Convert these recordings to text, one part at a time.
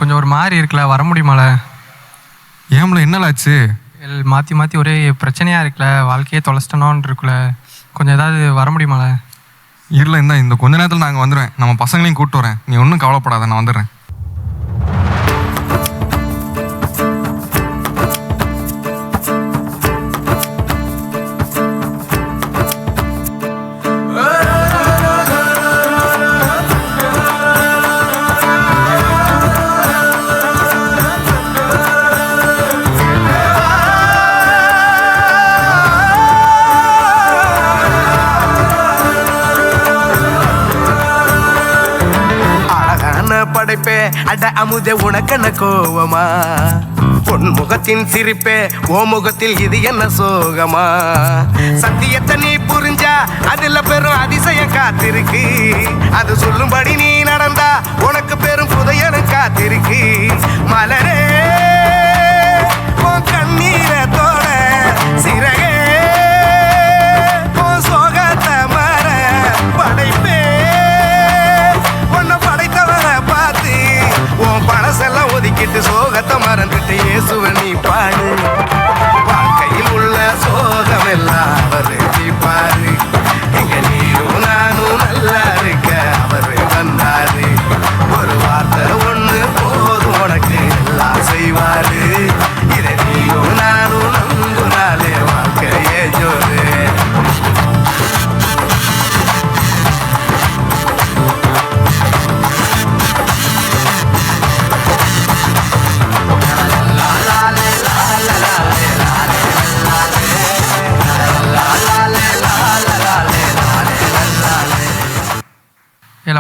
கொஞ்சம் ஒரு மாதிரி இருக்குல்ல, வர முடியுமால? ஏம்ல என்னலாச்சு? மாற்றி மாற்றி ஒரே பிரச்சனையாக இருக்குல்ல, வாழ்க்கையே தொலைச்சிட்டனோன்னு இருக்குல்ல, கொஞ்சம் ஏதாவது வர முடியுமால? இல்லை இந்த கொஞ்ச நேரத்தில் நாங்கள் வந்துடுவேன். நம்ம பசங்களையும் கூப்பிட்டு வரேன். நீ ஒன்றும் கவலைப்படாத, நான் வந்துடுறேன். படைப்பே அட அமுதே உனக்கென்ன கோவமா? பொன் முகத்தின் சிரிப்பே ஓ முகத்தில் இது என்ன சோகமா? சத்தியத்தை நீ புரிஞ்சா அதுல பெரும் அதிசயம் காத்திருக்கு. அது சொல்லும்படி நீ நடந்தா உனக்கு பெரும் புதையலும் காத்திருக்கு. மலரே உன் கண்ணீரை தோட சிறகே உன் சோகத்தை மற படைப்பே பழசெல்லாம் ஒதுக்கிட்டு சோகத்தை மறந்துட்டு இயேசுவை நீ பாடு. வாழ்க்கையில் உள்ள சோகம் எல்லாம் அவரு பாரு. எங்க நீயும் நானும் நல்லா இருக்க அவரு வந்தாரு. ஒரு வார்த்தை ஒண்ணு போதும் உனக்கு எல்லாம் செய்வாரு. இதை நீயும் நானும் நம்புனாலே வாழ்க்கையே ஜோரு.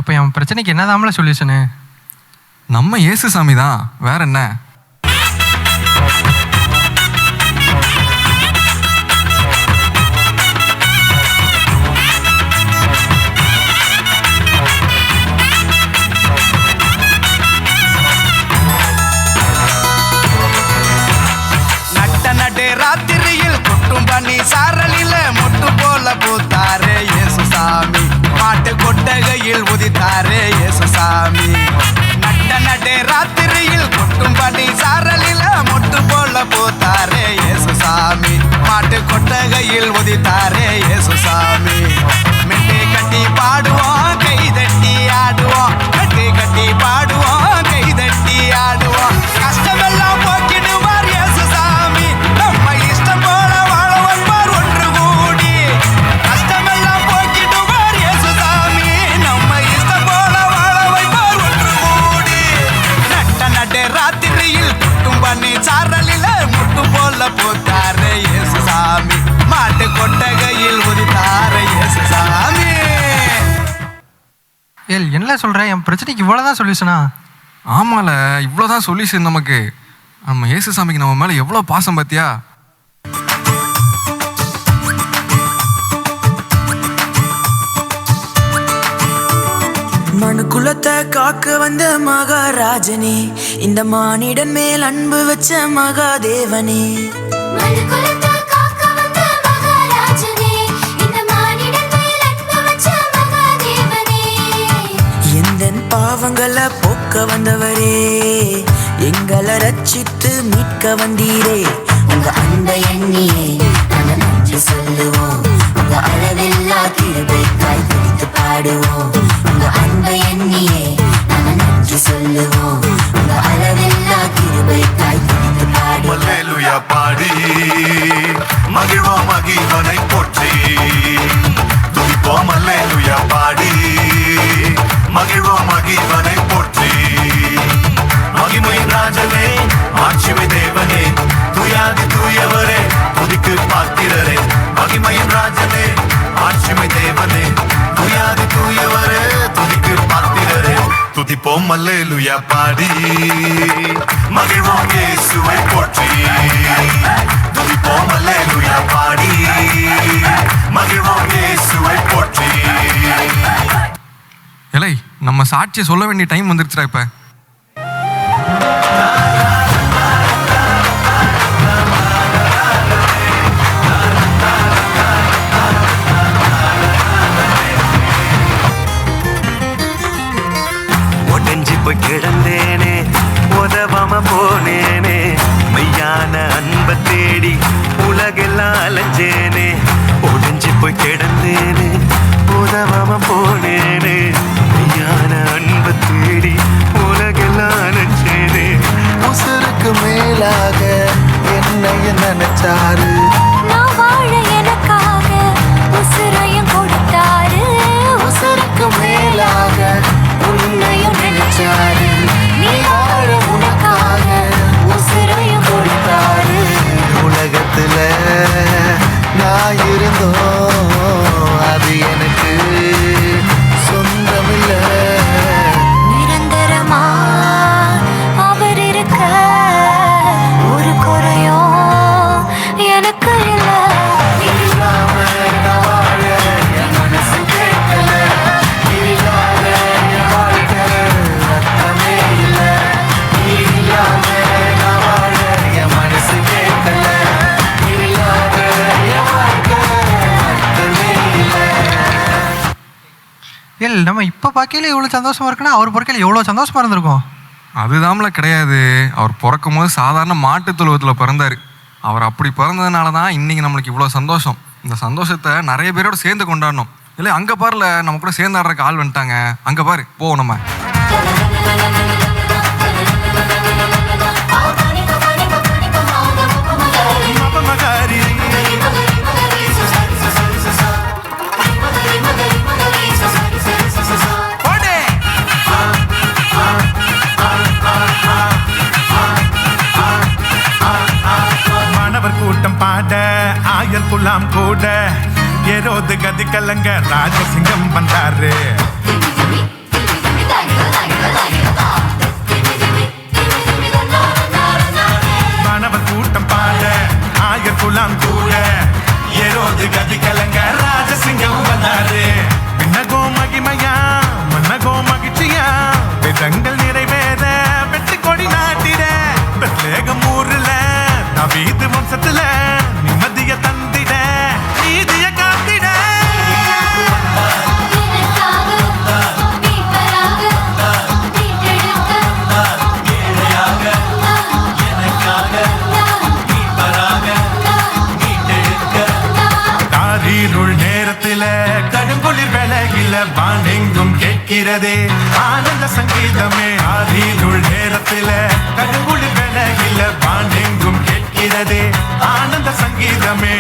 அப்போ என் பிரச்சனைக்கு என்னதாமல சொல்யூஷனு? நம்ம இயேசு சாமி தான், வேற என்ன? நட்டே ராத்திரியில் கொட்டும் பண்ணி சாரலில மொட்டு போல பூத்தாரே இயேசு சாமி. மாட்டு கொட்டகையில் உதித்தாரே இயேசு சாமி. நட்டே ராத்திரியில் கொட்டும் பண்ணி சாரலில மொட்டு போல பூத்தாரே இயேசு சாமி. மாட்டு கொட்டகையில் உதித்தாரே இயேசு சாமி. மெட்டி கட்டி பாடுவோம், கை தட்டி ஆடுவோம். மெட்டி கட்டி பாடுவோம், கை தட்டி ஆடுவோம். கஷ்டமெல்லாம் போக்கிடுவார் இயேசு சாமி. நம்ம இஷ்டம் போல வாழ வைப்பார் ஒன்று கூடி. கஷ்டமெல்லாம் போக்கிடுவார் இயேசு சாமி. நம்ம இஷ்டம் போல வாழ வைப்பார் ஒன்று கூடி. நட்டே ராத்திரியில் குட்டும் பண்ணி சாரலில முட்டு போல போத்தாரே இயேசு சாமி. மாட்டு கொட்டகையில் உதித்தாரே இயேசு சாமி. என்ன சொல்ற? என் பிரச்சனைக்கு இவ்வளவுதான் சொல்யூஷனா? ஆமால, இவ்வளோதான் சொல்யூஷன் நமக்கு. நம்ம இயேசு சாமிக்கு நம்ம மேலே எவ்வளோ பாசம் பார்த்தியா? மனு குலத்தை காக்க வந்த மகாராஜனே, இந்த மானிடன் மேல் அன்பு வச்ச மகாதேவனே. எந்தன் பாவங்களை போக்க வந்தவரே, எங்களை ரட்சித்து மீட்க வந்தீரே. உங்க அன்பை எண்ணியே நாங்க நன்றி சொல்லுவோம். உங்க அளவில்லா கிருபைக்காய் துதித்து பாடுவோம். உங்க அன்பை எண்ணியே நாங்க நன்றி சொல்லுவோம். உங்க அளவில்லா கிருபைக்காய் துதித்து பாடுவோம். அல்லேலூயா பாடி மகிழ்வோம் மகிழ்வனை போற்றி துதிப்போம். அல்லேலூயா பாடி மகிழ்வோம் மகிழ்வனை போற்றி. மகிமை ராஜனே, மாட்சிமை தேவனே, துயாதி தூயவரே, துதிக்கு பாத்திரரே. மகிமையின் ராஜனே, மாட்சிமை தேவனே, துயாதி தூயவரே, துதிக்கு பாத்திரரே. துதிப்போம் அல்லேலூயா பாடி மகிழ்வோம் இயேசுவை போற்றி. துதிப்போம் அல்லேலூயா பாடி மகிழ்வோம் இயேசுவை போற்றி. இலை, நம்ம சாட்சியை சொல்ல வேண்டிய டைம் வந்துருச்சுடா இப்ப. ஒட்டஞ்சி போய் கிடந்தேனே, உதவாம போனேனே மெய்யான அன்பை தேடி உலகெல்லாம் அலைஞ்சேனே ஒடிஞ்சு போய் கிடந்தேனே உதவாம போனேனே மெய்யான அன்பை தேடி உலகெல்லாம் அலைஞ்சேனே உசுருக்கு மேலாக என்னைய நினைச்சாரு நான் வாழ எனக்காக உசுரையும் கொடுத்தாரு உசுருக்கு மேலாக உன்னையும் நினைச்சாரு நீ வாழ உனக்காக உசுரையும் கொடுத்தாரு உலகத்துல நான் இருந்தோம் அது எனக்கு சொந்தமில்ல நிரந்தரமா அவர் இருக்க ஒரு குறையும் எனக்கு இல்ல ஏல் நம்ம இப்போ பார்க்கையில எவ்வளோ சந்தோஷமா இருக்குன்னா அவர் பார்க்கையில எவ்வளோ சந்தோஷமா இருந்திருக்கும். அதுதான்ல கிடையாது. அவர் பிறக்கும் போது சாதாரண மாட்டுத் தொழுவத்தில் பிறந்தார். அவர் அப்படி பிறந்ததுனால தான் இன்னைக்கு நம்மளுக்கு இவ்வளோ சந்தோஷம். இந்த சந்தோஷத்தை நிறைய பேரோட சேர்ந்து கொண்டாடணும். இல்லை அங்கே பாருல நம்ம கூட சேர்ந்து ஆடுறக்கு ஆள் வந்துட்டாங்க. அங்கே பாரு போவோம் நம்ம. கூட்டம் பாட ஆயர் குலாம் கூட ஏரோது கதி கலங்க ராஜசிங்கம் வந்தாரு. மாணவர் கூட்டம் பாட ஆயர் குலாம் கூட ஏரோது கதி கலங்க ராஜசிங்கம் வந்தாரு. விண்ணகோ மகிமையா மன்னகோ மகிழ்ச்சியா விதங்கள் நிறைவேற வெற்றி கொடி நாட்டிட பெத்லேகம் ஊர்ல நவீது வம்சத்துல நிம்மதிய தந்திட நீதிய காத்திட தாரீருள் நேரத்தில கடுங்குளிர் விலகில வானெங்கும் கேட்கிறதே ஆனந்த சங்கீதமே. ஆரீருள் நேரத்தில கடுங்குளிர் விலகில வானெங்கும் கேட்கிறதே ஆனந்த சங்கீதமே.